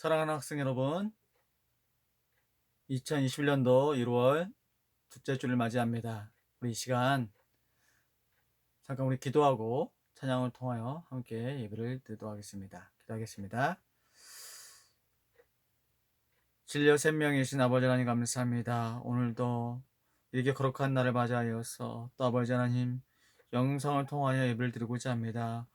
사랑하는 학생 여러분, 2021년도 1월 둘째 주를 맞이합니다. 우리 이 시간 잠깐 우리 기도하고 찬양을 통하여 함께 예배를 드리도록 하겠습니다. 기도하겠습니다. 진리와 생명이신 아버지 하나님 감사합니다. 오늘도 이렇게 거룩한 날을 맞이하여서 또 아버지 하나님 영상을 통하여 예배를 드리고자 합니다.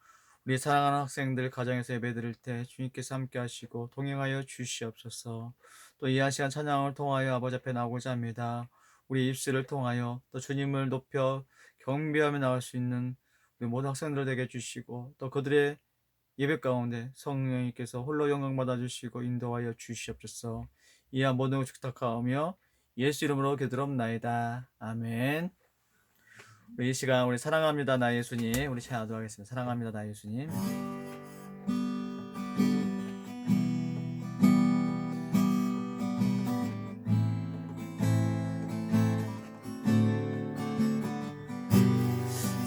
우리 사랑하는 학생들 가정에서 예배 드릴 때 주님께서 함께 하시고 동행하여 주시옵소서. 또 이 한 시간 찬양을 통하여 아버지 앞에 나오고자 합니다. 우리 입술을 통하여 또 주님을 높여 경배하며 나갈 수 있는 우리 모든 학생들 되게 해주시고 또 그들의 예배 가운데 성령님께서 홀로 영광 받아주시고 인도하여 주시옵소서. 이와 모든 것을 부탁하오며 예수 이름으로 기도합나이다. 아멘. 이 시간 우리 사랑합니다 나 예수님 우리 찬양하도록 하겠습니다. 사랑합니다 나 예수님.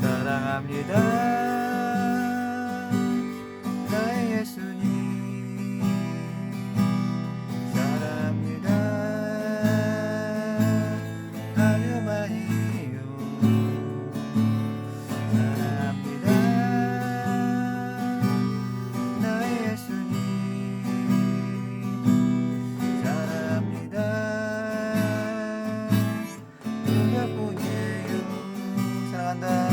사랑합니다 나의 예수님 사랑합니다 아주 많이요 사랑합니다 나의 예수님 사랑합니다 그것뿐이에요 사랑한다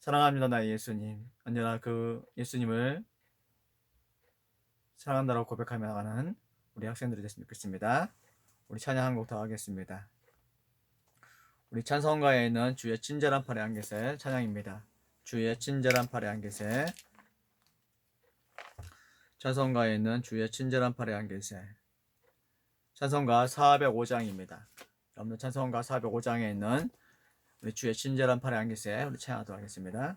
사랑합니다 나의 예수님. 언제나 그 예수님을 사랑한다고 고백하며 나가는 우리 학생들이 됐으면 좋겠습니다. 우리 찬양 한 곡 더 하겠습니다. 우리 찬송가에 있는 주의 친절한 팔의 안개새 찬양입니다. 주의 친절한 팔의 안개새. 찬송가에 있는 주의 친절한 팔의 안개새. 찬송가 405장입니다. 여러분들 찬송가 405장에 있는 우리 주의 친절한 팔의 안개새 우리 찬양하도록 하겠습니다.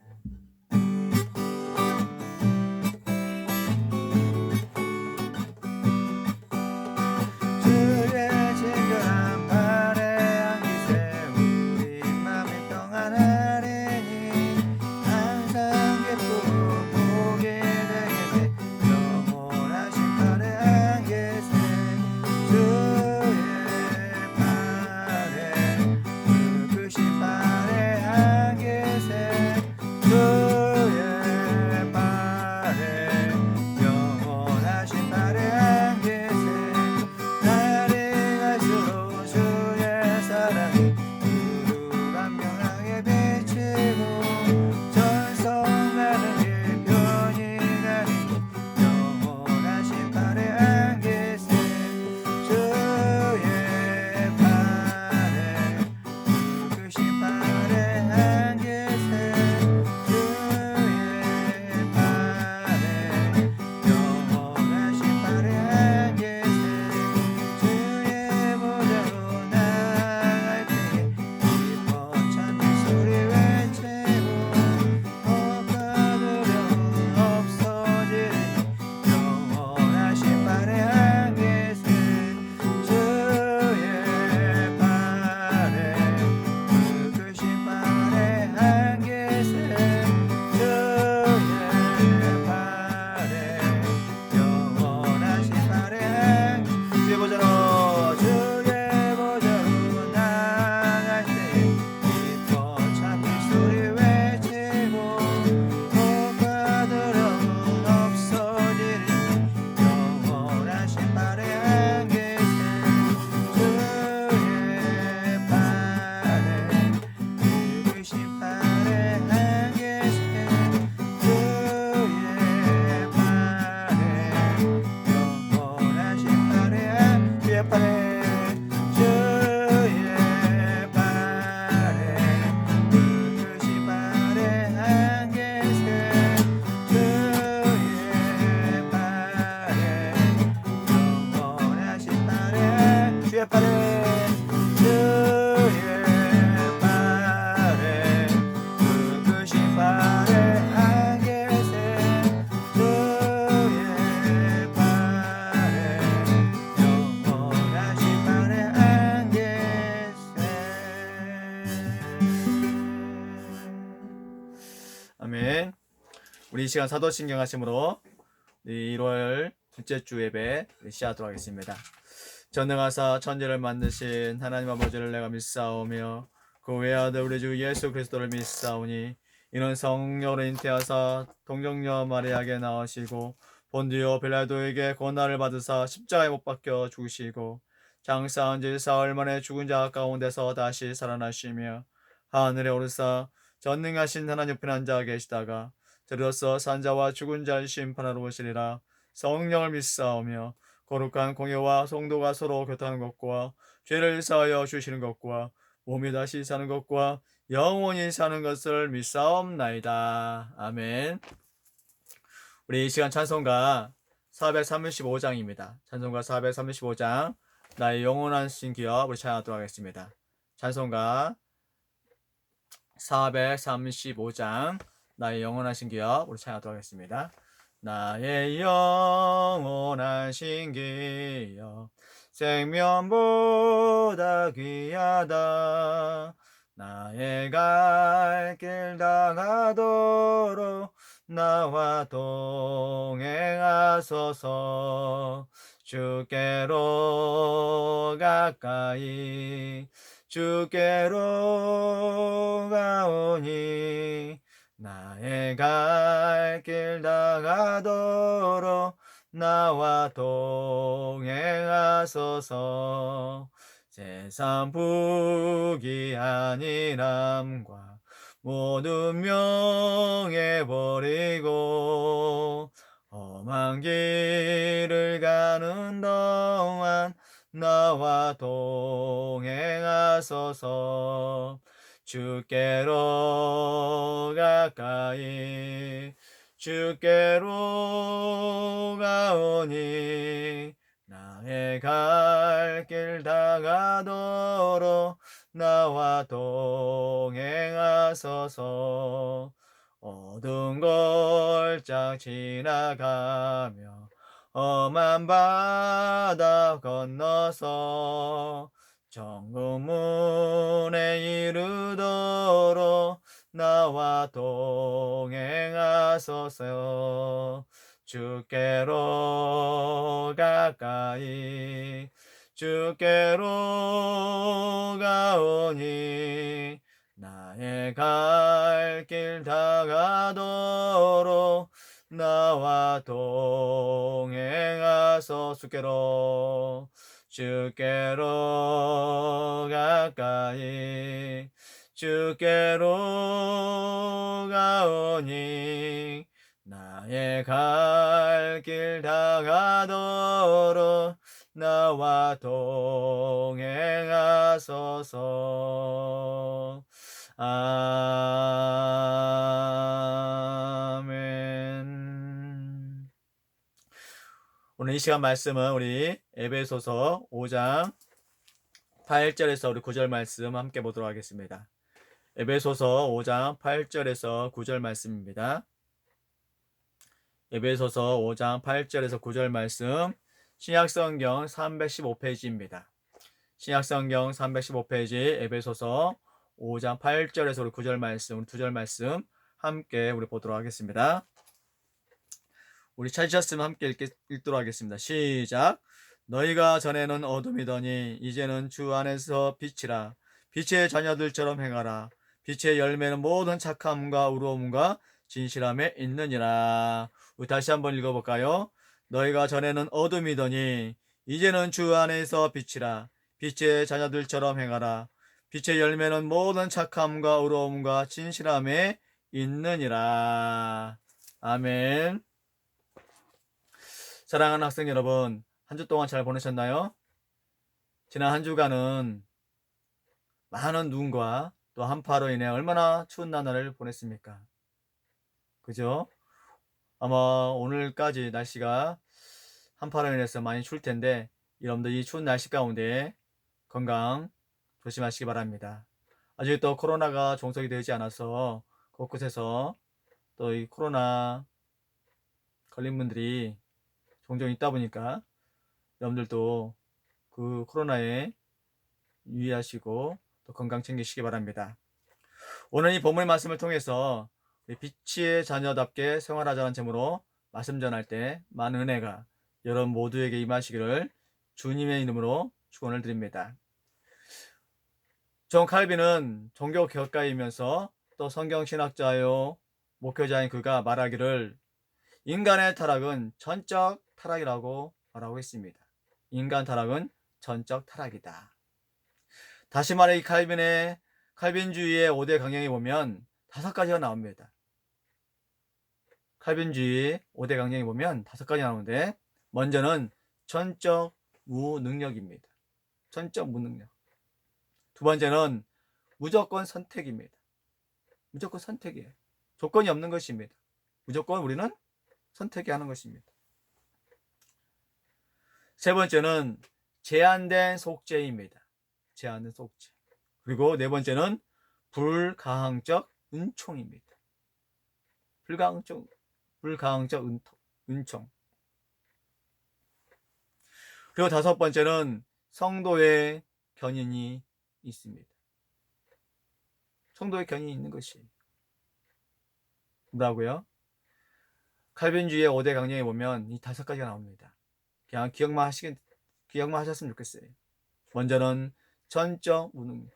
아멘. 우리 이 시간 사도신경 하심으로 1월 둘째 주 예배 시작하도록 하겠습니다. 전능하사 천지를 만드신 하나님 아버지를 내가 믿사오며 그 외아들 우리 주 예수 그리스도를 믿사오니 이는 성령으로 잉태하사 동정녀 마리아에게 나으시고 본디오 빌라도에게 고난을 받으사 십자가에 못 박혀 죽으시고 장사한 지 사흘 만에 죽은 자 가운데서 다시 살아나시며 하늘에 오르사 전능하신 하나님 옆에 앉아 계시다가 들어서 산자와 죽은 자를 심판하러 오시리라. 성령을 믿사오며 거룩한 공예와 성도가 서로 교통하는 것과 죄를 사하여 주시는 것과 몸이 다시 사는 것과 영원히 사는 것을 믿사옵나이다. 아멘. 우리 이 시간 찬송가 435장입니다. 찬송가 435장 나의 영원한 신기업 우리 찬양하도록 하겠습니다. 찬송가 435장 나의 영원하신 기업 우리 찬양하도록 하겠습니다. 나의 영원하신 기업 생명보다 귀하다. 나의 갈 길 다가도록 나와 동행하소서. 주께로 가까이 주께로 가오니 나의 갈 길 다가도록 나와 동행하소서. 세상 부귀한 일함과 모든 명해버리고 험한 길을 가는 동안 나와 동행하소서. 주께로 가까이 주께로 가오니 나의 갈 길 다가도록 나와 동행하소서. 어두운 골짝 지나가며 험한 바다 건너서 정금문에 이르도록 나와 동행하소서. 주께로 가까이 주께로 가오니 나의 갈 길 다가도록 나와 동행하소서. 주께로 가까이 주께로 가오니 나의 갈 길 다가도록 나와 동행하소서. 아멘. 오늘 이 시간 말씀은 우리 에베소서 5장 8절에서 우리 9절 말씀 함께 보도록 하겠습니다. 에베소서 5장 8절에서 9절 말씀입니다. 에베소서 5장 8절에서 9절 말씀, 신약성경 315페이지입니다. 신약성경 315페이지 에베소서 5장 8절에서 우리 9절 말씀, 우리 2절 말씀 함께 우리 보도록 하겠습니다. 우리 찾으셨으면 함께 읽도록 하겠습니다. 시작. 너희가 전에는 어둠이더니 이제는 주 안에서 빛이라. 빛의 자녀들처럼 행하라. 빛의 열매는 모든 착함과 의로움과 진실함에 있느니라. 우리 다시 한번 읽어볼까요? 너희가 전에는 어둠이더니 이제는 주 안에서 빛이라. 빛의 자녀들처럼 행하라. 빛의 열매는 모든 착함과 의로움과 진실함에 있느니라. 아멘. 사랑하는 학생 여러분, 한 주 동안 잘 보내셨나요? 지난 한 주간은 많은 눈과 또 한파로 인해 얼마나 추운 나날을 보냈습니까? 그죠? 아마 오늘까지 날씨가 한파로 인해서 많이 추울 텐데, 여러분들 이 추운 날씨 가운데 건강 조심하시기 바랍니다. 아직 또 코로나가 종속이 되지 않아서 곳곳에서 또 이 코로나 걸린 분들이 종종 있다 보니까 여러분들도 그 코로나에 유의하시고 또 건강 챙기시기 바랍니다. 오늘 이 본문의 말씀을 통해서 빛의 자녀답게 생활하자는 제목으로 말씀 전할 때 많은 은혜가 여러분 모두에게 임하시기를 주님의 이름으로 축원을 드립니다. 존 칼빈은 종교 교육가이면서 또 성경신학자요 목회자인 그가 말하기를 인간의 타락은 전적 타락이라고 말하고 있습니다. 인간 타락은 전적 타락이다. 다시 말해 이 칼빈주의의 5대 강령에 보면 5가지가 나옵니다. 칼빈주의 5대 강령에 보면 5가지 나오는데, 먼저는 전적 무능력입니다. 전적 무능력. 두 번째는 무조건 선택입니다. 무조건 선택이에요. 조건이 없는 것입니다. 무조건 우리는 선택해야 하는 것입니다. 세 번째는 제한된 속죄입니다. 제한된 속죄. 그리고 네 번째는 불가항적 은총입니다. 불가항적 은총. 그리고 다섯 번째는 성도의 견인이 있습니다. 성도의 견인이 있는 것이 뭐라고요? 칼빈주의의 5대 강령에 보면 이 5가지가 나옵니다. 그냥 기억만 하셨으면 좋겠어요. 먼저는 전적 무능력.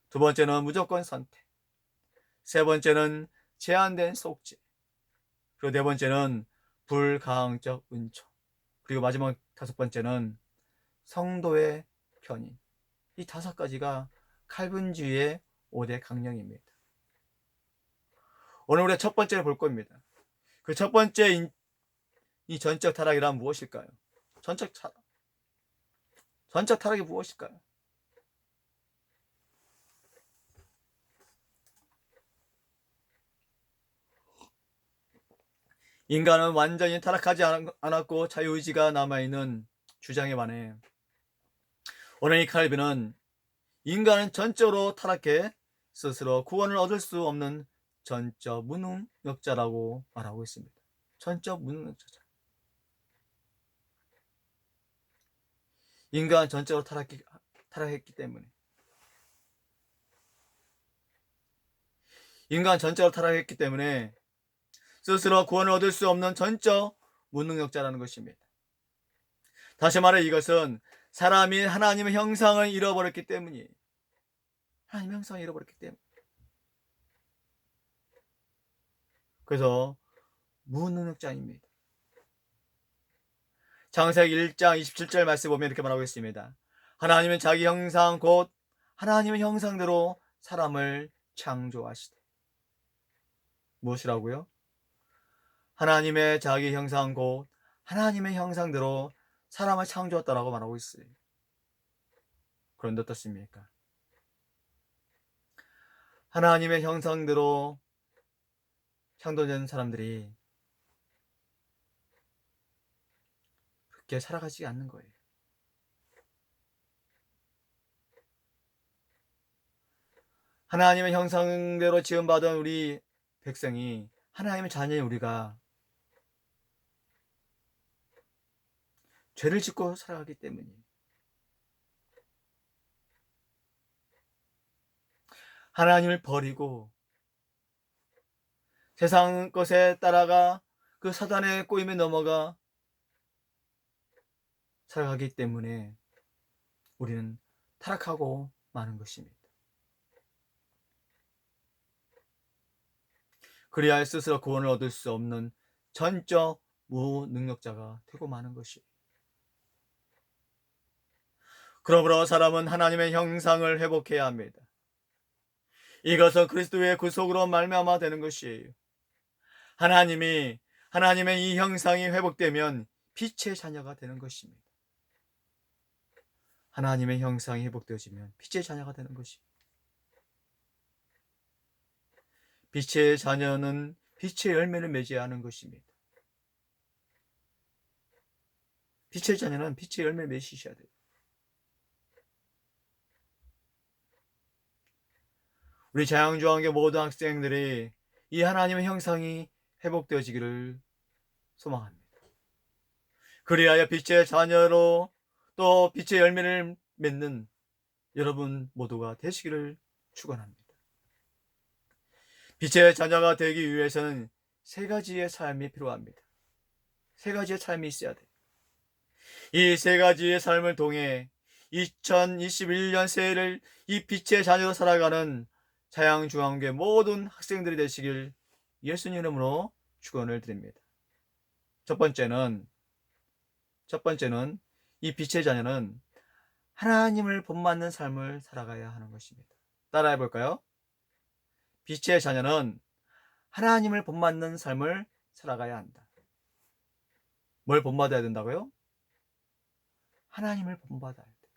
두 번째는 무조건 선택. 세 번째는 제한된 속죄. 그리고 네 번째는 불가항적 은총. 그리고 마지막 5번째는 성도의 견인. 이 5가지가 칼빈주의의 5대 강령입니다. 오늘 우리가 첫 번째로 볼 겁니다. 그 첫 번째 이 전적 타락이란 무엇일까요? 전적 타락이 무엇일까요? 인간은 완전히 타락하지 않았고 자유의지가 남아있는 주장에 반해 오늘 이 칼빈은 인간은 전적으로 타락해 스스로 구원을 얻을 수 없는 전적 무능력자라고 말하고 있습니다. 전적 무능력자자. 인간은 전적으로 타락했기 때문에 스스로 구원을 얻을 수 없는 전적 무능력자라는 것입니다. 다시 말해 이것은 사람이 하나님의 형상을 잃어버렸기 때문이에요. 하나님의 형상을 잃어버렸기 때문에. 그래서 무능력자입니다. 창세기 1장 27절 말씀 보면 이렇게 말하고 있습니다. 하나님은 자기 형상 곧 하나님의 형상대로 사람을 창조하시되. 무엇이라고요? 하나님의 자기 형상 곧 하나님의 형상대로 사람을 창조했다라고 말하고 있어요. 그런데 어떻습니까? 하나님의 형상대로 창조된 사람들이 그렇게 살아가지 않는 거예요. 하나님의 형상대로 지음받은 우리 백성이 하나님의 자녀인 우리가 죄를 짓고 살아가기 때문이에요. 하나님을 버리고 세상 것에 따라가 그 사단의 꼬임에 넘어가 살아가기 때문에 우리는 타락하고 마는 것입니다. 그리하여 스스로 구원을 얻을 수 없는 전적 무능력자가 되고 마는 것이에요. 그러므로 사람은 하나님의 형상을 회복해야 합니다. 이것은 그리스도의 구속으로 말미암아 되는 것이에요. 하나님의 이 형상이 회복되면 빛의 자녀가 되는 것입니다. 하나님의 형상이 회복되어지면 빛의 자녀가 되는 것입니다. 빛의 자녀는 빛의 열매를 맺어야 하는 것입니다. 빛의 자녀는 빛의 열매를 맺으셔야 돼요. 우리 자양중앙교 모든 학생들이 이 하나님의 형상이 회복되어지기를 소망합니다. 그리하여 빛의 자녀로 또 빛의 열매를 맺는 여러분 모두가 되시기를 축원합니다. 빛의 자녀가 되기 위해서는 세 가지의 삶이 필요합니다. 세 가지의 삶이 있어야 돼요. 이 세 가지의 삶을 통해 2021년 새해를 이 빛의 자녀로 살아가는 자양중앙교회 모든 학생들이 되시길 예수님 이름으로 축원을 드립니다. 첫 번째는 이 빛의 자녀는 하나님을 본받는 삶을 살아가야 하는 것입니다. 따라해 볼까요? 빛의 자녀는 하나님을 본받는 삶을 살아가야 한다. 뭘 본받아야 된다고요? 하나님을 본받아야 돼.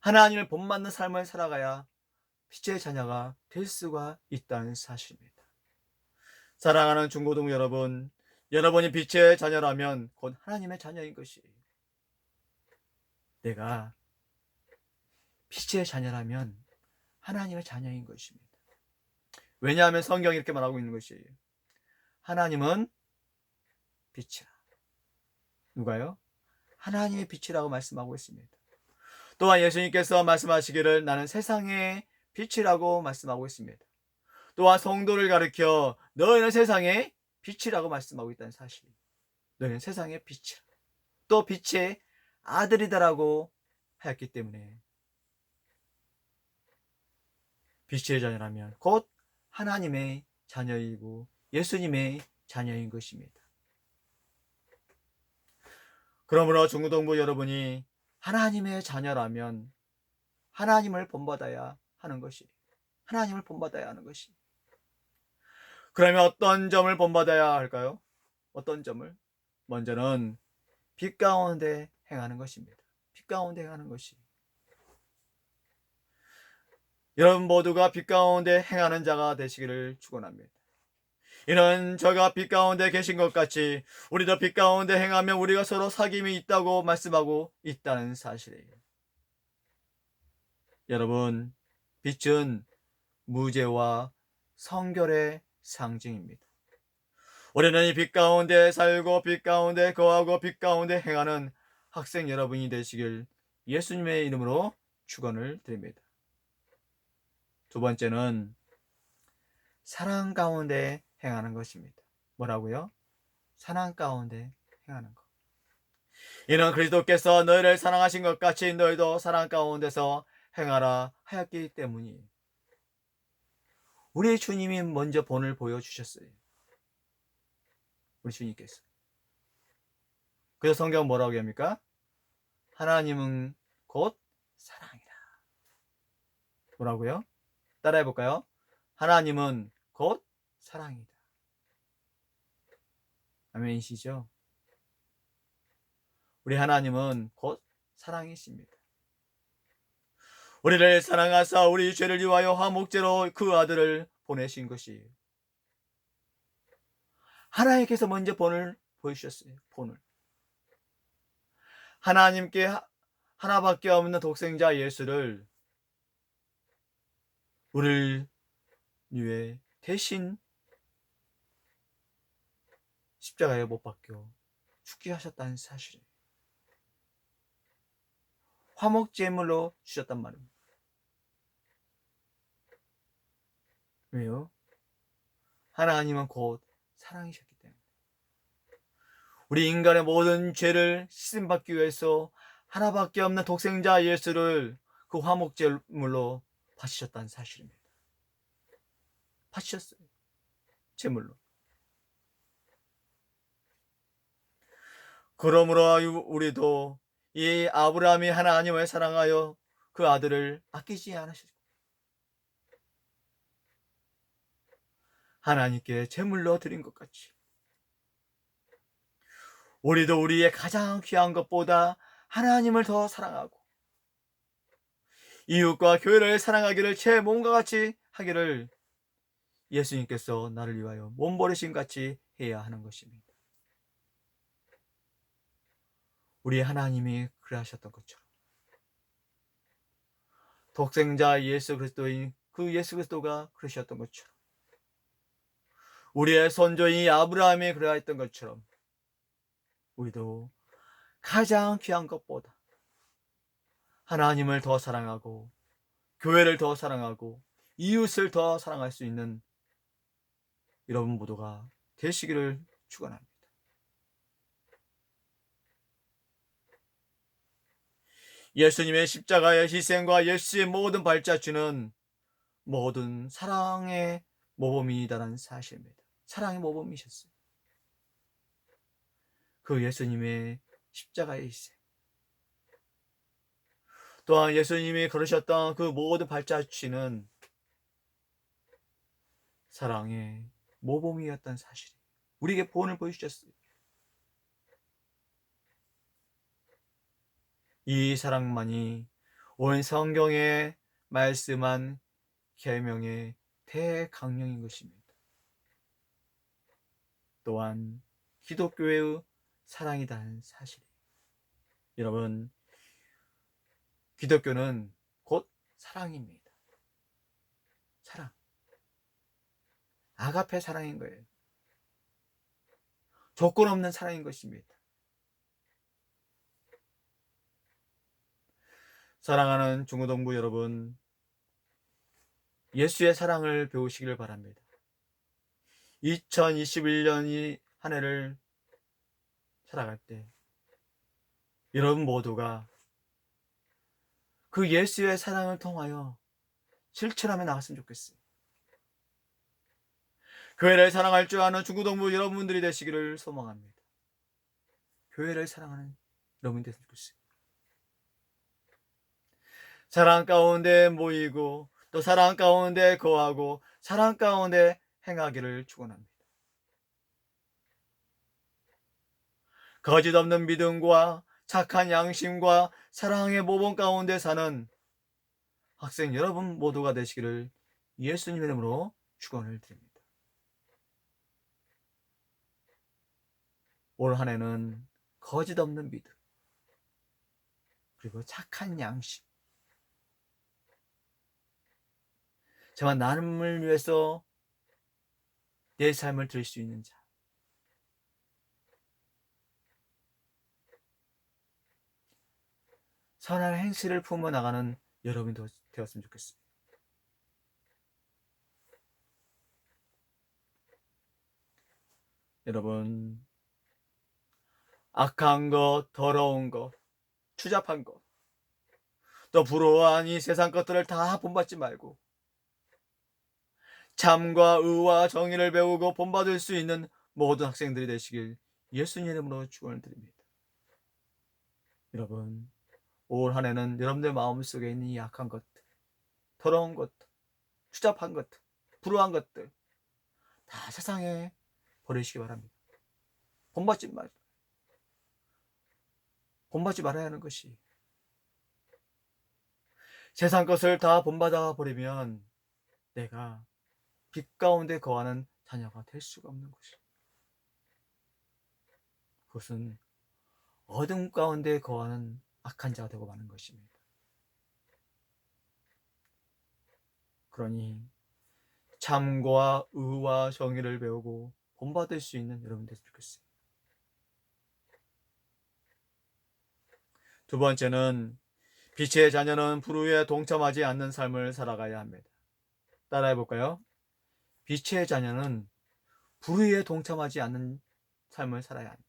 하나님을 본받는 삶을 살아가야 빛의 자녀가 될 수가 있다는 사실입니다. 사랑하는 중고등 여러분, 여러분이 빛의 자녀라면 곧 하나님의 자녀인 것이에요. 내가 빛의 자녀라면 하나님의 자녀인 것입니다. 왜냐하면 성경이 이렇게 말하고 있는 것이에요. 하나님은 빛이라. 누가요? 하나님의 빛이라고 말씀하고 있습니다. 또한 예수님께서 말씀하시기를 나는 세상의 빛이라고 말씀하고 있습니다. 또한 성도를 가리켜 너희는 세상의 빛이라고 말씀하고 있다는 사실. 너희는 세상의 빛이라. 또 빛의 아들이다라고 하였기 때문에 빛의 자녀라면 곧 하나님의 자녀이고 예수님의 자녀인 것입니다. 그러므로 중고등부 여러분이 하나님의 자녀라면 하나님을 본받아야 하는 것이, 하나님을 본받아야 하는 것이. 그러면 어떤 점을 본받아야 할까요? 어떤 점을? 먼저는 빛 가운데 행하는 것입니다. 빛 가운데 행하는 것이. 여러분 모두가 빛 가운데 행하는 자가 되시기를 축원합니다. 이는 저가 빛 가운데 계신 것 같이 우리도 빛 가운데 행하면 우리가 서로 사귐이 있다고 말씀하고 있다는 사실이에요. 여러분, 빛은 무죄와 성결의 상징입니다. 우리는 이 빛 가운데 살고 빛 가운데 거하고 빛 가운데 행하는 학생 여러분이 되시길 예수님의 이름으로 축원을 드립니다. 두 번째는 사랑 가운데 행하는 것입니다. 뭐라고요? 사랑 가운데 행하는 것. 이는 그리스도께서 너희를 사랑하신 것 같이 너희도 사랑 가운데서 행하라 하였기 때문이에요. 우리 주님이 먼저 본을 보여주셨어요. 우리 주님께서. 그래서 성경은 뭐라고 합니까? 하나님은 곧 사랑이라. 뭐라고요? 따라해 볼까요? 하나님은 곧 사랑이다. 아멘이시죠? 우리 하나님은 곧 사랑이십니다. 우리를 사랑하사 우리 죄를 위하여 화목제로 그 아들을 보내신 것이에요. 하나님께서 먼저 본을 보여주셨어요. 본을. 하나님께 하나밖에 없는 독생자 예수를 우리를 위해 대신 십자가에 못 박혀 죽게 하셨다는 사실이에요. 화목제물로 주셨단 말입니다. 왜요? 하나님은 곧 사랑이셨기 때문에. 우리 인간의 모든 죄를 씻음받기 위해서 하나밖에 없는 독생자 예수를 그 화목제물로 바치셨다는 사실입니다. 바치셨어요. 제물로. 그러므로 우리도 이 아브라함이 하나님을 사랑하여 그 아들을 아끼지 않으시고 하나님께 제물로 드린 것 같이 우리도 우리의 가장 귀한 것보다 하나님을 더 사랑하고 이웃과 교회를 사랑하기를 제 몸과 같이 하기를 예수님께서 나를 위하여 몸버리심 같이 해야 하는 것입니다. 우리 하나님이 그러하셨던 것처럼 독생자 예수 그리스도인 그 예수 그리스도가 그러셨던 것처럼 우리의 선조인 아브라함이 그러했던 것처럼 우리도 가장 귀한 것보다 하나님을 더 사랑하고 교회를 더 사랑하고 이웃을 더 사랑할 수 있는 여러분 모두가 되시기를 축원합니다. 예수님의 십자가의 희생과 예수의 모든 발자취는 모든 사랑의 모범이다라는 사실입니다. 사랑의 모범이셨어요. 그 예수님의 십자가의 희생. 또한 예수님이 걸으셨던 그 모든 발자취는 사랑의 모범이었던 사실이 우리에게 본을 보여주셨어요. 이 사랑만이 온 성경에 말씀한 계명의 대강령인 것입니다. 또한 기독교의 사랑이라는 사실이에요. 여러분, 기독교는 곧 사랑입니다. 사랑. 아가페 사랑인 거예요. 조건 없는 사랑인 것입니다. 사랑하는 중고등부 여러분, 예수의 사랑을 배우시길 바랍니다. 2021년이 한 해를 살아갈 때 여러분 모두가 그 예수의 사랑을 통하여 실천하며 나갔으면 좋겠어요. 교회를 사랑할 줄 아는 중고등부 여러분들이 되시기를 소망합니다. 교회를 사랑하는 여러분이 됐으면 좋겠어요. 사랑 가운데 모이고 또 사랑 가운데 거하고 사랑 가운데 행하기를 축원합니다. 거짓 없는 믿음과 착한 양심과 사랑의 모범 가운데 사는 학생 여러분 모두가 되시기를 예수님 이름으로 축원을 드립니다. 올 한 해는 거짓 없는 믿음 그리고 착한 양심, 저와 나를 위해서 내 삶을 드릴 수 있는 자, 선한 행실을 품어 나가는 여러분이 되었으면 좋겠습니다. 여러분, 악한 것, 더러운 것, 추잡한 것, 또 불우한 이 세상 것들을 다 본받지 말고 참과 의와 정의를 배우고 본받을 수 있는 모든 학생들이 되시길 예수님 이름으로 축원을 드립니다. 여러분, 올 한 해는 여러분들 마음속에 있는 이 악한 것들, 더러운 것들, 추잡한 것들, 불우한 것들 다 세상에 버리시기 바랍니다. 본받지 말아야 하는 것이 세상 것을 다 본받아 버리면 내가 빛 가운데 거하는 자녀가 될 수가 없는 것이. 그것은 어둠 가운데 거하는 악한 자가 되고 마는 것입니다. 그러니 참과 의와 정의를 배우고 본받을 수 있는 여러분 됐으면 좋겠어요. 두 번째는 빛의 자녀는 불의에 동참하지 않는 삶을 살아가야 합니다. 따라해 볼까요? 빛의 자녀는 불의에 동참하지 않는 삶을 살아야 한다.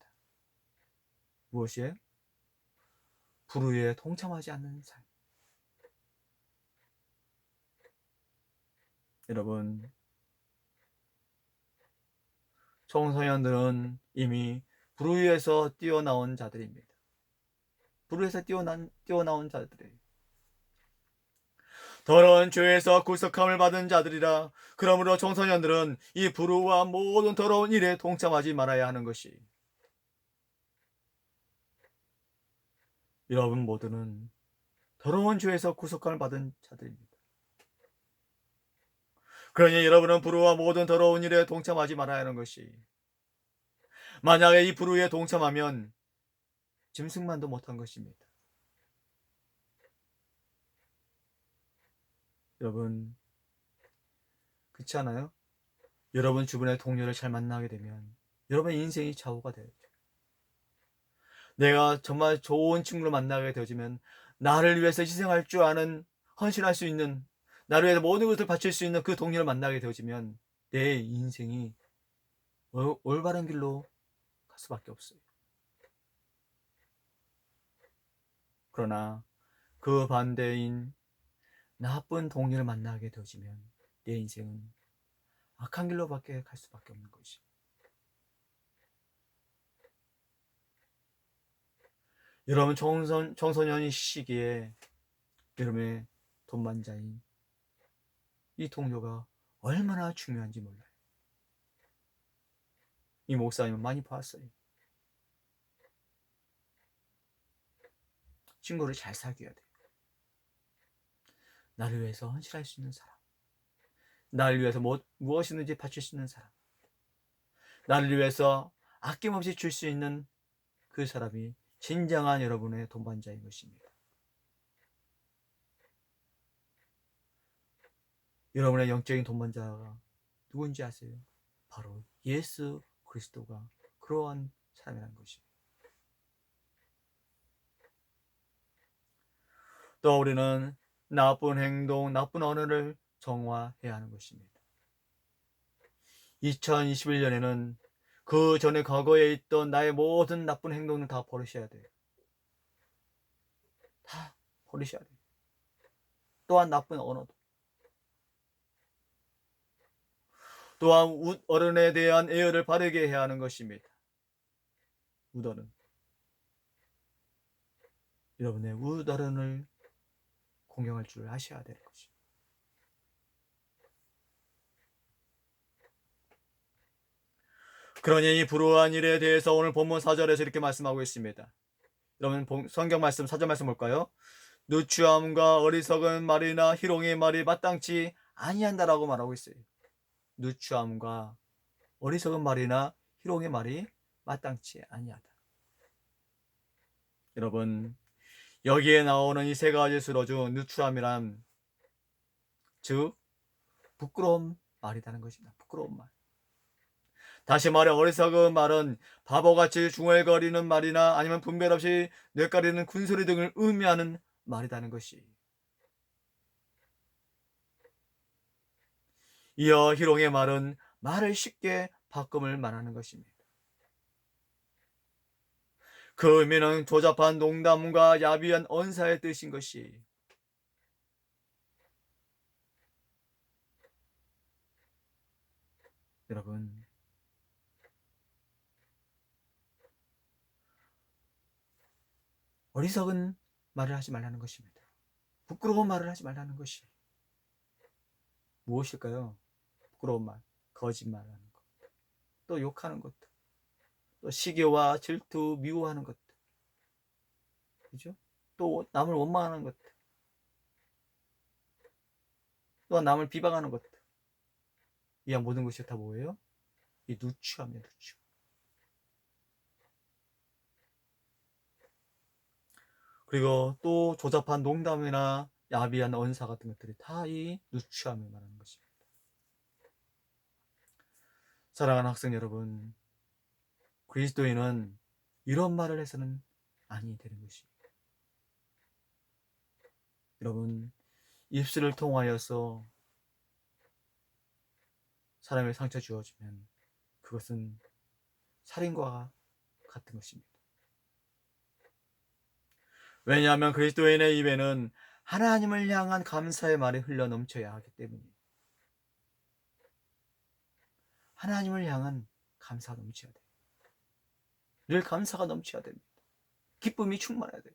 무엇이에요? 불의에 동참하지 않는 삶. 여러분, 청소년들은 이미 불의에서 뛰어나온 자들입니다. 불의에서 뛰어나온 자들이에요. 더러운 죄에서 구속함을 받은 자들이라. 그러므로 청소년들은 이 불의와 모든 더러운 일에 동참하지 말아야 하는 것이, 여러분 모두는 더러운 죄에서 구속함을 받은 자들입니다. 그러니 여러분은 불의와 모든 더러운 일에 동참하지 말아야 하는 것이, 만약에 이 불의에 동참하면 짐승만도 못한 것입니다. 여러분, 그렇지 않아요? 여러분 주변의 동료를 잘 만나게 되면 여러분의 인생이 좌우가 되죠. 내가 정말 좋은 친구를 만나게 되어지면 나를 위해서 희생할 줄 아는, 헌신할 수 있는, 나를 위해서 모든 것을 바칠 수 있는 그 동료를 만나게 되어지면 내 인생이 올바른 길로 갈 수밖에 없어요. 그러나 그 반대인 나쁜 동료를 만나게 되어지면 내 인생은 악한 길로밖에 갈 수밖에 없는 것이. 여러분 청소년 시기에 여러분의 동반자인 이 동료가 얼마나 중요한지 몰라요. 이 목사님은 많이 봤어요. 친구를 잘 사귀어야 돼요. 나를 위해서 헌신할 수 있는 사람, 나를 위해서 무엇이든지 바칠 수 있는 사람, 나를 위해서 아낌없이 줄 수 있는 그 사람이 진정한 여러분의 동반자인 것입니다. 여러분의 영적인 동반자가 누군지 아세요? 바로 예수 그리스도가 그러한 사람이라는 것입니다. 또 우리는 나쁜 행동, 나쁜 언어를 정화해야 하는 것입니다. 2021년에는 그 전에 과거에 있던 나의 모든 나쁜 행동을 다 버리셔야 돼요. 다 버리셔야 돼요. 또한 나쁜 언어도. 또한 어른에 대한 예의를 바르게 해야 하는 것입니다. 어른. 여러분의 어른을 공경할 줄 아셔야 될 것입니다. 그러니 이 불우한 일에 대해서 오늘 본문 4절에서 이렇게 말씀하고 있습니다. 여러분 성경 말씀 4절 말씀 볼까요? 누추함과 어리석은 말이나 희롱의 말이 마땅치 아니한다라고 말하고 있어요. 누추함과 어리석은 말이나 희롱의 말이 마땅치 아니하다. 여러분, 여기에 나오는 이 세 가지 수로 중 누추함이란 즉 부끄러운 말이라는 것입니다. 부끄러운 말. 다시 말해 어리석은 말은 바보같이 중얼거리는 말이나 아니면 분별 없이 뇌까리는 군소리 등을 의미하는 말이라는 것이. 이어 희롱의 말은 말을 쉽게 바꿈을 말하는 것입니다. 그 의미는 조잡한 농담과 야비한 언사의 뜻인 것이. 여러분, 어리석은 말을 하지 말라는 것입니다. 부끄러운 말을 하지 말라는 것이 무엇일까요? 부끄러운 말, 거짓말하는 것, 또 욕하는 것도, 또 시기와 질투, 미워하는 것도, 그죠? 또 남을 원망하는 것도, 또 남을 비방하는 것도, 이 모든 것이 다 뭐예요? 이 누추함이에요, 누추. 그리고 또 조잡한 농담이나 야비한 언사 같은 것들이 다 이 누추함을 말하는 것입니다. 사랑하는 학생 여러분, 그리스도인은 이런 말을 해서는 아니 되는 것입니다. 여러분, 입술을 통하여서 사람의 상처 주어주면 그것은 살인과 같은 것입니다. 왜냐하면 그리스도인의 입에는 하나님을 향한 감사의 말이 흘러 넘쳐야 하기 때문이에요. 하나님을 향한 감사가 넘쳐야 돼요. 늘 감사가 넘쳐야 됩니다. 기쁨이 충만해야 돼요.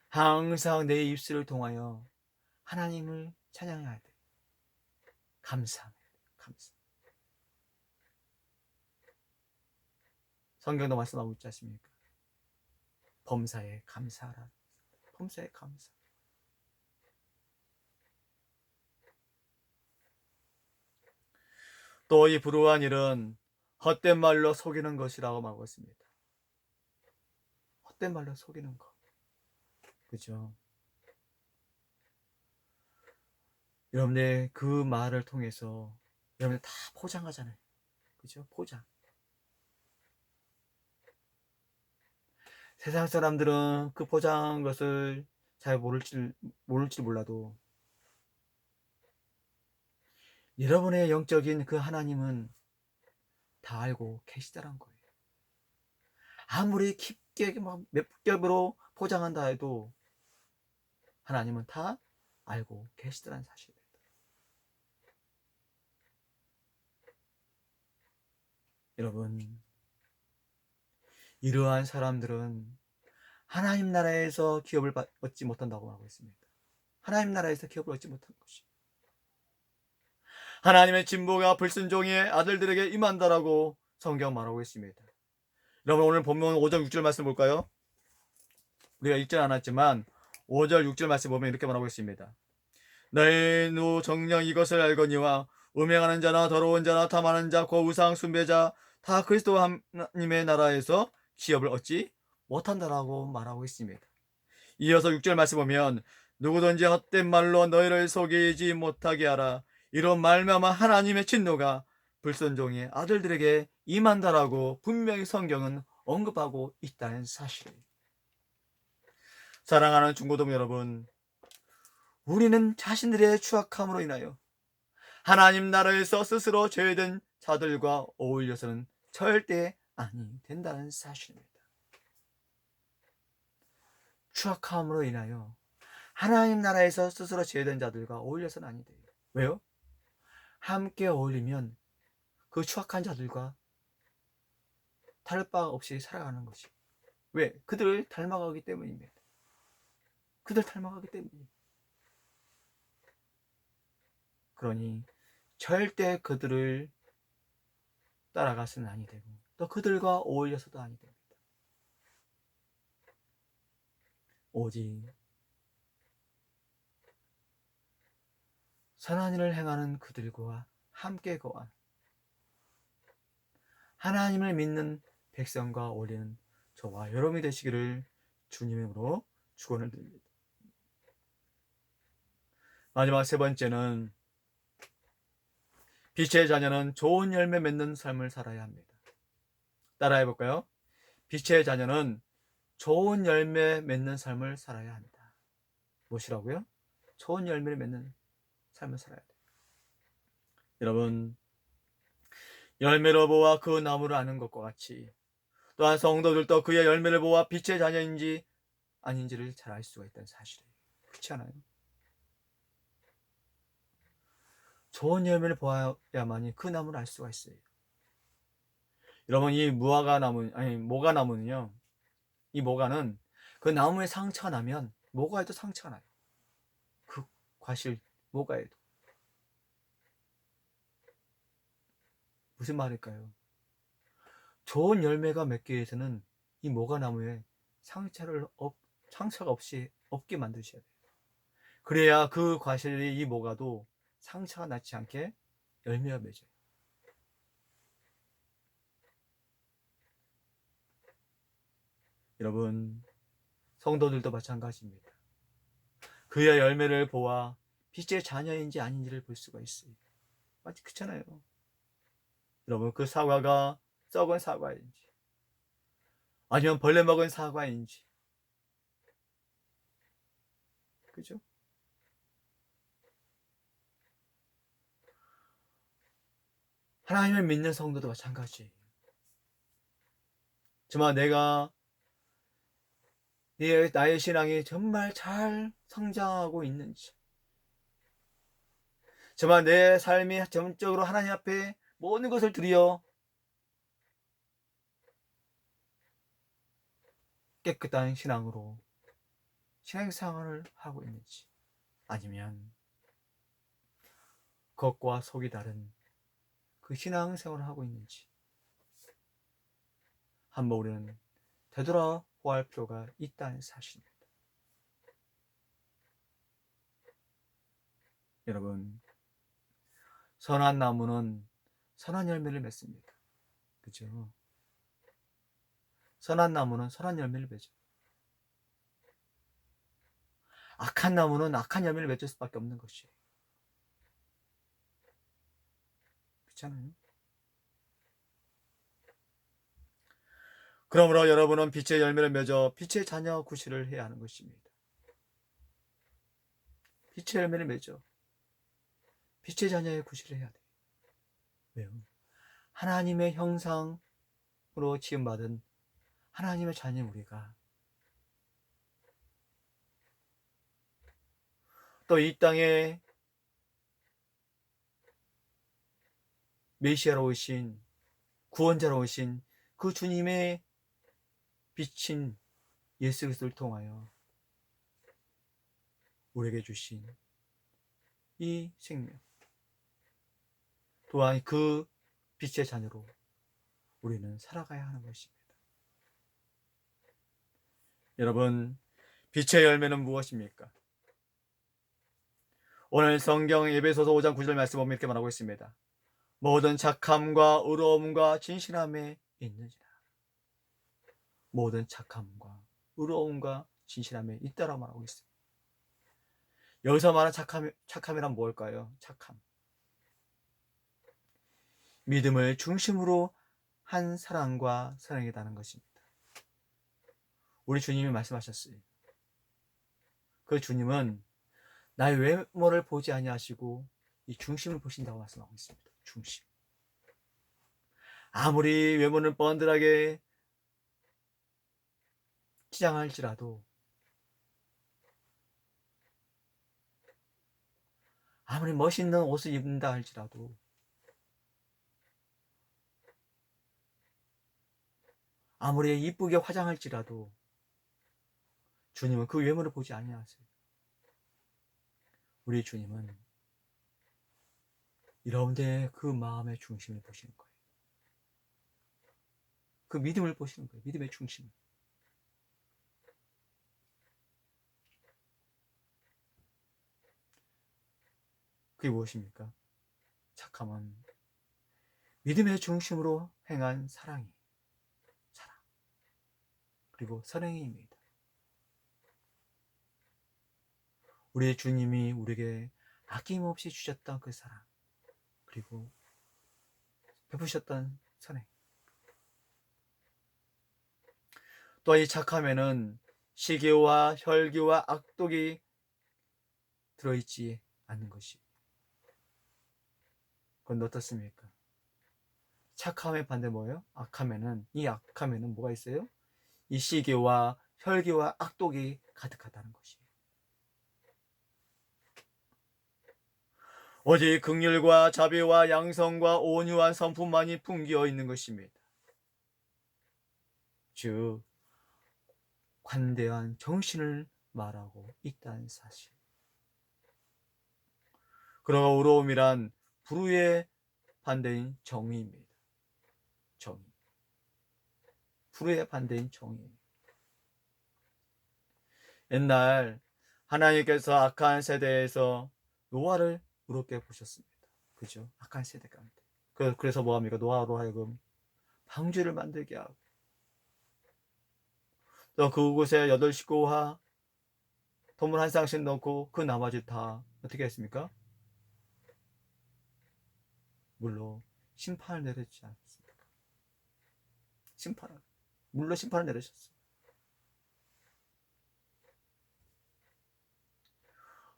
항상 내 입술을 통하여 하나님을 찬양해야 돼요. 감사해야 돼요. 감사. 성경도 말씀하고 있지 않습니까? 범사에 감사하라. 범사에 감사. 또 이 불우한 일은 헛된 말로 속이는 것이라고 말하고 있습니다. 헛된 말로 속이는 것. 그죠? 여러분들 그 말을 통해서 여러분들 다 포장하잖아요. 그죠? 포장. 세상 사람들은 그 포장한 것을 잘 모를지 몰라도 여러분의 영적인 그 하나님은 다 알고 계시다는 거예요. 아무리 깊게 막 몇 겹으로 포장한다 해도 하나님은 다 알고 계시다는 사실입니다. 여러분, 이러한 사람들은 하나님 나라에서 기업을 얻지 못한다고 하고 있습니다. 하나님 나라에서 기업을 얻지 못한 것이. 하나님의 진보가 불순종의 아들들에게 임한다라고 성경 말하고 있습니다. 여러분 오늘 본문 5절 6절 말씀 볼까요? 우리가 읽지 않았지만 5절 6절 말씀 보면 이렇게 말하고 있습니다. 너희 누 정녕 이것을 알거니와 음행하는 자나 더러운 자나 탐하는 자 곧 우상 숭배자 다 그리스도 하나님의 나라에서 기업을 얻지 못한다라고 말하고 있습니다. 이어서 6절 말씀 보면 누구든지 헛된 말로 너희를 속이지 못하게 하라. 이런 말미암아 하나님의 진노가 불순종의 아들들에게 임한다라고 분명히 성경은 언급하고 있다는 사실이에요. 사랑하는 중고등 여러분, 우리는 자신들의 추악함으로 인하여 하나님 나라에서 스스로 죄된 자들과 어울려서는 절대 아니 된다는 사실입니다. 추악함으로 인하여 하나님 나라에서 스스로 죄된 자들과 어울려서는 아니 돼요. 왜요? 함께 어울리면 그 추악한 자들과 다를 바 없이 살아가는 것이. 왜? 그들을 닮아가기 때문입니다. 그들 닮아가기 때문이에요. 그러니 절대 그들을 따라가서는 아니 되고 또 그들과 어울려서도 아니 됩니다. 오직 선한 일을 행하는 그들과 함께 거한 하나님을 믿는 백성과 어울리는 저와 여러분이 되시기를 주님으로 축원을 드립니다. 마지막 세 번째는 빛의 자녀는 좋은 열매 맺는 삶을 살아야 합니다. 따라해 볼까요? 빛의 자녀는 좋은 열매 맺는 삶을 살아야 합니다. 무엇이라고요? 좋은 열매를 맺는 삶을 살아야 돼요. 여러분, 열매로 보아 그 나무를 아는 것과 같이 또한 성도들도 그의 열매를 보아 빛의 자녀인지 아닌지를 잘 알 수가 있다는 사실이에요. 그렇지 않아요? 좋은 열매를 보아야만이 그 나무를 알 수가 있어요. 여러분, 이 모가 나무는요, 이 모가는 그 나무에 상처가 나면 모가에도 상처가 나요. 그 과실 모가에도. 무슨 말일까요? 좋은 열매가 맺기 위해서는 이 모가 나무에 상처가 없게 만드셔야 돼요. 그래야 그 과실이 이 모가도 상처가 나지 않게 열매가 맺어요. 여러분, 성도들도 마찬가지입니다. 그의 열매를 보아 빛의 자녀인지 아닌지를 볼 수가 있어요. 맞지? 그렇잖아요. 여러분, 그 사과가 썩은 사과인지 아니면 벌레 먹은 사과인지, 그죠? 하나님을 믿는 성도도 마찬가지예요. 정말 나의 신앙이 정말 잘 성장하고 있는지, 정말 내 삶이 전적으로 하나님 앞에 모든 것을 드려 깨끗한 신앙으로 신앙생활을 하고 있는지, 아니면 겉과 속이 다른 그 신앙생활을 하고 있는지 한번 우리는 되돌아보아야 할 필요가 있다는 사실입니다. 여러분, 선한 나무는 선한 열매를 맺습니다. 그죠? 선한 나무는 선한 열매를 맺어요. 악한 나무는 악한 열매를 맺을 수밖에 없는 것이에요. 그렇잖아요? 그러므로 여러분은 빛의 열매를 맺어 빛의 자녀 구실을 해야 하는 것입니다. 빛의 열매를 맺어 빛의 자녀의 구실을 해야 돼요. 왜요? 하나님의 형상으로 지음받은 하나님의 자녀인 우리가 또 이 땅에 메시아로 오신 구원자로 오신 그 주님의 빛인 예수 그리스도를 통하여 우리에게 주신 이 생명, 또한 그 빛의 자녀로 우리는 살아가야 하는 것입니다. 여러분, 빛의 열매는 무엇입니까? 오늘 성경 에베소서 5장 9절 말씀 보면 이렇게 말하고 있습니다. 모든 착함과 의로움과 진실함에 있느니라. 모든 착함과 의로움과 진실함에 있다라고 말하고 있습니다. 여기서 말하는 착함이란 뭘까요? 착함. 믿음을 중심으로 한 사랑과 사랑이라는 것입니다. 우리 주님이 말씀하셨어요. 그 주님은 나의 외모를 보지 아니하시고 이 중심을 보신다고 말씀하고 있습니다. 중심. 아무리 외모는 뻔들하게 치장할지라도, 아무리 멋있는 옷을 입는다 할지라도, 아무리 이쁘게 화장할지라도 주님은 그 외모를 보지 아니하세요. 우리 주님은 여러분들의 그 마음의 중심을 보시는 거예요. 그 믿음을 보시는 거예요. 믿음의 중심. 그게 무엇입니까? 착함은 믿음의 중심으로 행한 사랑. 그리고 선행입니다. 우리 주님이 우리에게 아낌없이 주셨던 그 사랑, 그리고 베푸셨던 선행. 또 이 착함에는 시기와 혈기와 악독이 들어있지 않는 것이. 그건 어떻습니까? 착함의 반대 뭐예요? 악함에는, 이 악함에는 뭐가 있어요? 이 시기와 혈기와 악독이 가득하다는 것이에요. 오직 긍휼과 자비와 양성과 온유한 성품만이 풍기어 있는 것입니다. 즉 관대한 정신을 말하고 있다는 사실. 그러나 의로움이란 불의의 반대인 정의입니다. 정의. 불의의 반대인 정의입니다. 옛날 하나님께서 악한 세대에서 노아를 의롭게 보셨습니다. 그죠? 악한 세대 가운데. 그래서 뭐합니까? 노아로 하여금 방주를 만들게 하고, 또 그곳에 8식구와 동물 한 쌍씩 넣고 그 나머지 다 어떻게 했습니까? 물로 심판을 내렸지 않습니까? 물로 심판을 내리셨어요.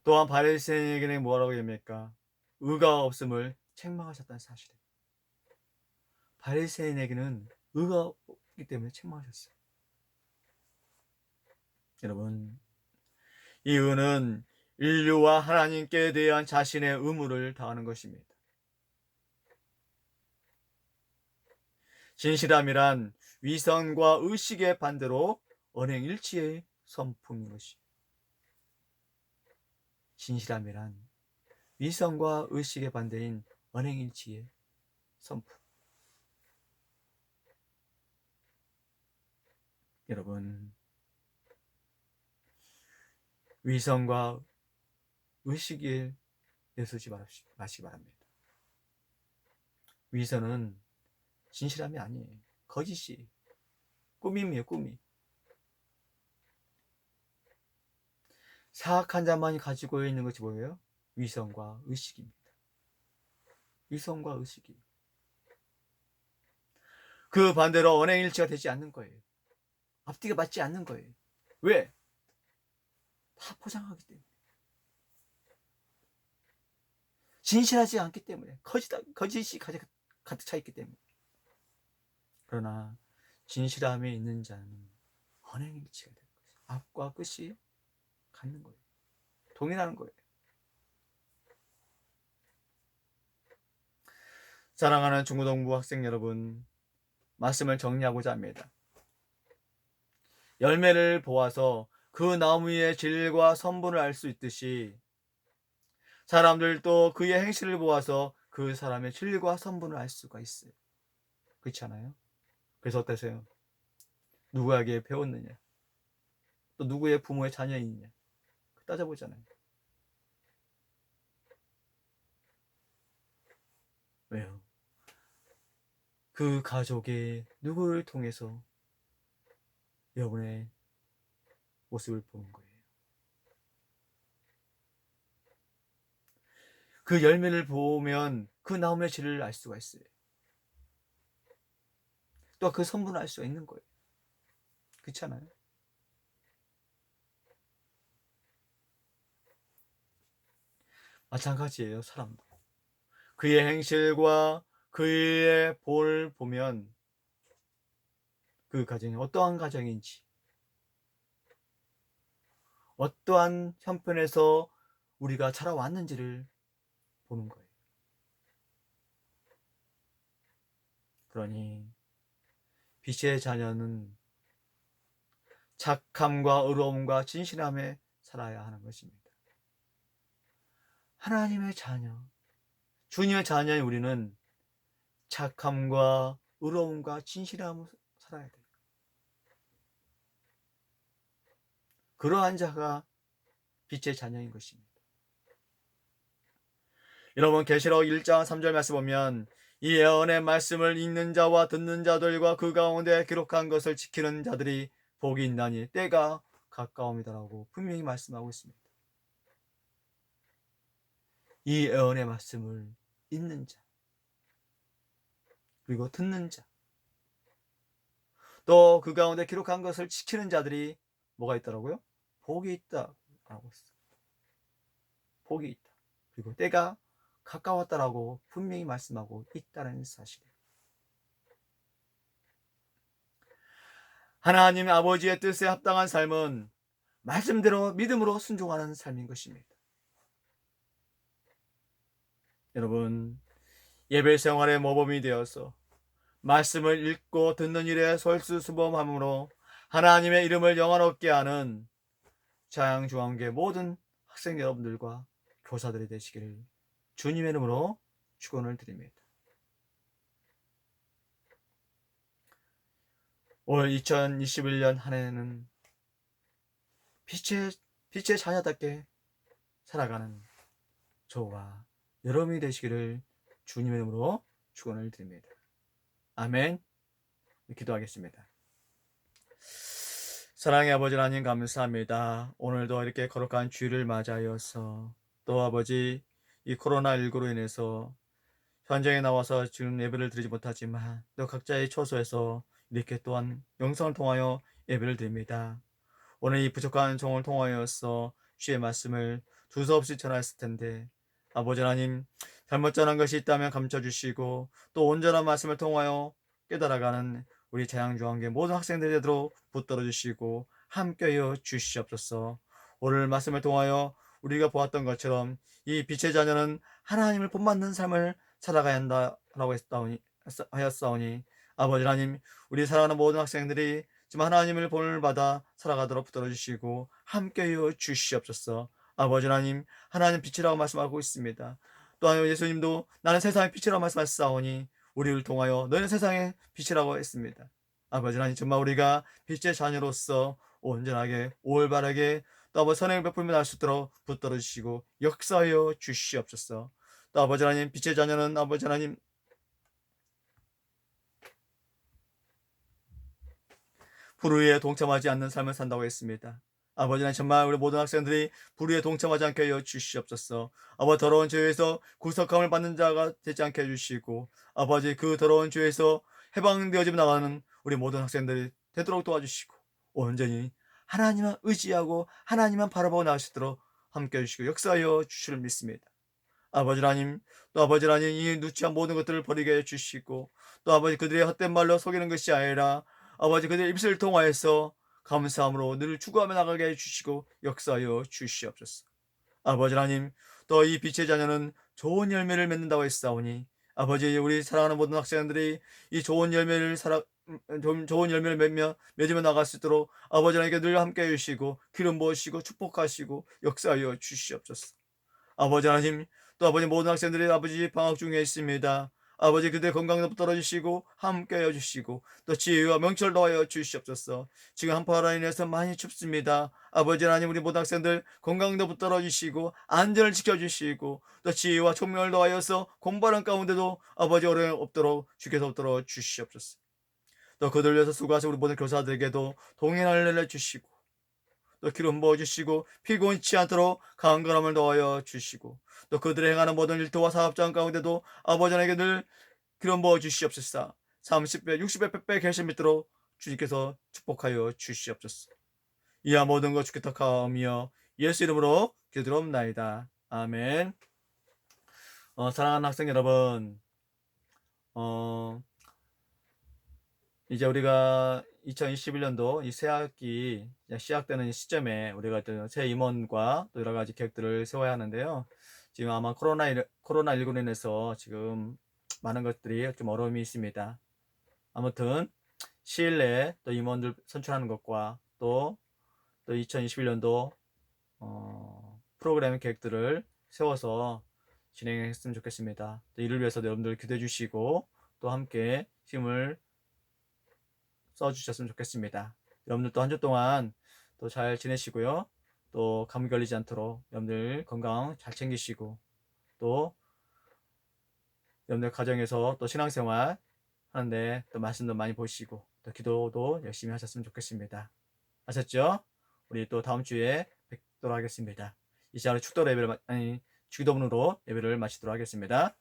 또한 바리새인에게는 뭐라고 합니까? 의가 없음을 책망하셨다는 사실이에요. 바리새인에게는 의가 없기 때문에 책망하셨어요. 여러분, 이 의는 인류와 하나님께 대한 자신의 의무를 다하는 것입니다. 진실함이란 위선과 의식의 반대로 언행일치의 선품인 것이. 진실함이란 위선과 의식의 반대인 언행일치의 선품. 여러분, 위선과 의식에 내서지 마시기 바랍니다. 위선은 진실함이 아니에요. 거짓이, 꾸밈이에요, 꾸미. 사악한 자만이 가지고 있는 것이 뭐예요? 위선과 의식입니다. 위선과 의식이. 그 반대로 언행일치가 되지 않는 거예요. 앞뒤가 맞지 않는 거예요. 왜? 다 포장하기 때문에. 진실하지 않기 때문에. 거짓이 가득 차 있기 때문에. 그러나 진실함이 있는 자는 언행일치가 되는 거예요. 앞과 끝이 같는 거예요. 동일하는 거예요. 사랑하는 중고등부 학생 여러분, 말씀을 정리하고자 합니다. 열매를 보아서 그 나무의 질과 성분을 알 수 있듯이 사람들도 그의 행실을 보아서 그 사람의 질과 성분을 알 수가 있어요. 그렇지 않아요? 그래서 어떠세요? 누구에게 배웠느냐? 또 누구의 부모의 자녀이냐? 따져보잖아요. 왜요? 그 가족의 누구를 통해서 여러분의 모습을 보는 거예요. 그 열매를 보면 그 나무의 질을 알 수가 있어요. 또 그 성분을 알 수가 있는 거예요. 그렇지 않아요? 마찬가지예요, 사람도. 그의 행실과 그의 본을 보면 그 가정이 어떠한 가정인지, 어떠한 형편에서 우리가 자라왔는지를 보는 거예요. 그러니 빛의 자녀는 착함과 의로움과 진실함에 살아야 하는 것입니다. 하나님의 자녀, 주님의 자녀인 우리는 착함과 의로움과 진실함으로 살아야 돼요. 그러한 자가 빛의 자녀인 것입니다. 여러분, 계시록 1장 3절 말씀 보면 이 예언의 말씀을 읽는 자와 듣는 자들과 그 가운데 기록한 것을 지키는 자들이 복이 있나니 때가 가까움이다라고 분명히 말씀하고 있습니다. 이 예언의 말씀을 읽는 자, 그리고 듣는 자, 또 그 가운데 기록한 것을 지키는 자들이 뭐가 있더라고요? 복이 있다라고 했어요. 복이 있다. 그리고 때가 가까웠다라고 분명히 말씀하고 있다는 사실이에요. 하나님 아버지의 뜻에 합당한 삶은 말씀대로 믿음으로 순종하는 삶인 것입니다. 여러분, 예배 생활의 모범이 되어서 말씀을 읽고 듣는 일에 솔수수범함으로 하나님의 이름을 영화롭게 하는 자양중앙교회 모든 학생 여러분들과 교사들이 되시기를 주님의 이름으로 축원을 드립니다. 올 2021년 한 해는 빛의 자녀답게 살아가는 저와 여러분이 되시기를 주님의 이름으로 축원을 드립니다. 아멘. 기도하겠습니다. 사랑의 아버지 하나님 감사합니다. 오늘도 이렇게 거룩한 주일을 맞이하여서 또 아버지 이 코로나19로 인해서 현장에 나와서 지금 예배를 드리지 못하지만 또 각자의 처소에서 이렇게 또한 영상을 통하여 예배를 드립니다. 오늘 이 부족한 종을 통하여서 주의 말씀을 두서없이 전하였을 텐데 아버지 하나님 잘못 전한 것이 있다면 감춰주시고 또 온전한 말씀을 통하여 깨달아가는 우리 자양중앙교회 모든 학생들이 되도록 붙들어 주시고 함께하여 주시옵소서. 오늘 말씀을 통하여 우리가 보았던 것처럼 이 빛의 자녀는 하나님을 본받는 삶을 살아가야 한다라고 하였사오니 아버지 하나님 우리 사랑하는 모든 학생들이 지금 하나님을 본을 받아 살아가도록 붙들어 주시고 함께하여 주시옵소서. 아버지 하나님 하나님 빛이라고 말씀하고 있습니다. 또한 예수님도 나는 세상의 빛이라고 말씀하셨사오니 우리를 통하여 너는 세상의 빛이라고 했습니다. 아버지 하나님 정말 우리가 빛의 자녀로서 온전하게 올바르게 또 아버지 선행을 베풀며 날 수 있도록 붙들어 주시고 역사하여 주시옵소서. 또 아버지 하나님 빛의 자녀는 아버지 하나님 불의에 동참하지 않는 삶을 산다고 했습니다. 아버지 하나님 정말 우리 모든 학생들이 불의에 동참하지 않게 하여 주시옵소서. 아버지 더러운 죄에서 구속함을 받는 자가 되지 않게 해주시고 아버지 그 더러운 죄에서 해방되어지며 나가는 우리 모든 학생들이 되도록 도와주시고 온전히 하나님만 의지하고 하나님만 바라보고 나가시도록 함께 해주시고 역사하여 주시를 믿습니다. 아버지 하나님 또 아버지 하나님 이 누추한 모든 것들을 버리게 해주시고 또 아버지 그들의 헛된 말로 속이는 것이 아니라 아버지 그들의 입술을 통하여서 감사함으로 늘 추구하며 나가게 해주시고 역사하여 주시옵소서. 아버지 하나님 또 이 빛의 자녀는 좋은 열매를 맺는다고 했사오니 아버지 우리 사랑하는 모든 학생들이 이 좋은 열매를 좋은 열매를 맺으며 나갈 수 있도록 아버지 하나님께 늘 함께 해주시고 기름 부으시고 축복하시고 역사하여 주시옵소서. 아버지 하나님 또 아버지 모든 학생들이 아버지 방학 중에 있습니다. 아버지 그들의 건강도 떨어지시고 함께 해주시고 또 지혜와 명철 더하여 주시옵소서. 지금 한파로 인해서 많이 춥습니다. 아버지 하나님 우리 모든 학생들 건강도 붙들어 주시고 안전을 지켜주시고 또 지혜와 총명을 더하여서 공부하는 가운데도 아버지 어려움 없도록 주께서 붙들어 주시옵소서. 또 그들 위해서 수고하신 우리 모든 교사들에게도 동행할 은혜를 주시고 또 기름 부어주시고 피곤치 않도록 강건함을 더하여 주시고 또 그들의 행하는 모든 일터와 사업장 가운데도 아버지 하나님께 늘 기름 부어주시옵소서. 30배 60배 100배 계신 믿도록 주님께서 축복하여 주시옵소서. 이와 모든 것 주께 탁하오며 예수 이름으로 기도드리옵나이다. 아멘. 사랑하는 학생 여러분, 이제 우리가 2021년도 이 새학기 시작되는 시점에 우리가 새 임원과 또 여러 가지 계획들을 세워야 하는데요. 지금 아마 코로나19로 인해서 지금 많은 것들이 좀 어려움이 있습니다. 아무튼 시일 내에 또 임원들 선출하는 것과 또 2021년도 프로그램 계획들을 세워서 진행했으면 좋겠습니다. 이를 위해서 여러분들 기도해 주시고 또 함께 힘을 써주셨으면 좋겠습니다. 여러분들도 한 주 동안 또 잘 지내시고요. 또 감기 걸리지 않도록 여러분들 건강 잘 챙기시고 또 여러분들 가정에서 또 신앙생활 하는데 또 말씀도 많이 보시고 또 기도도 열심히 하셨으면 좋겠습니다. 아셨죠? 우리 또 다음 주에 뵙도록 하겠습니다. 이 시간에 주기도문으로 예배를 마치도록 하겠습니다.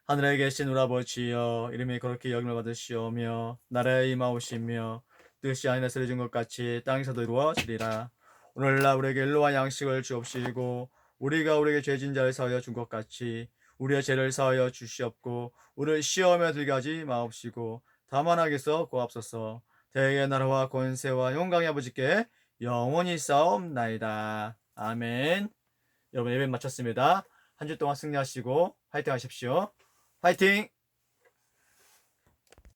하늘에 계신 우리 아버지여, 이름이 그렇게 여김을 받으시오며 나라에 임하오시며 뜻이 하늘에서 이루어진 것 같이 땅에서도 이루어지리라. 오늘날 우리에게 일로와 양식을 주옵시고 우리가 우리에게 죄진 자를 사하여 준 것 같이 우리의 죄를 사하여 주시옵고 우리를 시험에 들게 하지 마옵시고 다만 악에서 구하옵소서. 대의 나라와 권세와 영광의 아버지께 영원히 싸움나이다. 아멘. 여러분 예배 마쳤습니다. 한 주 동안 승리하시고 화이팅 하십시오. 화이팅!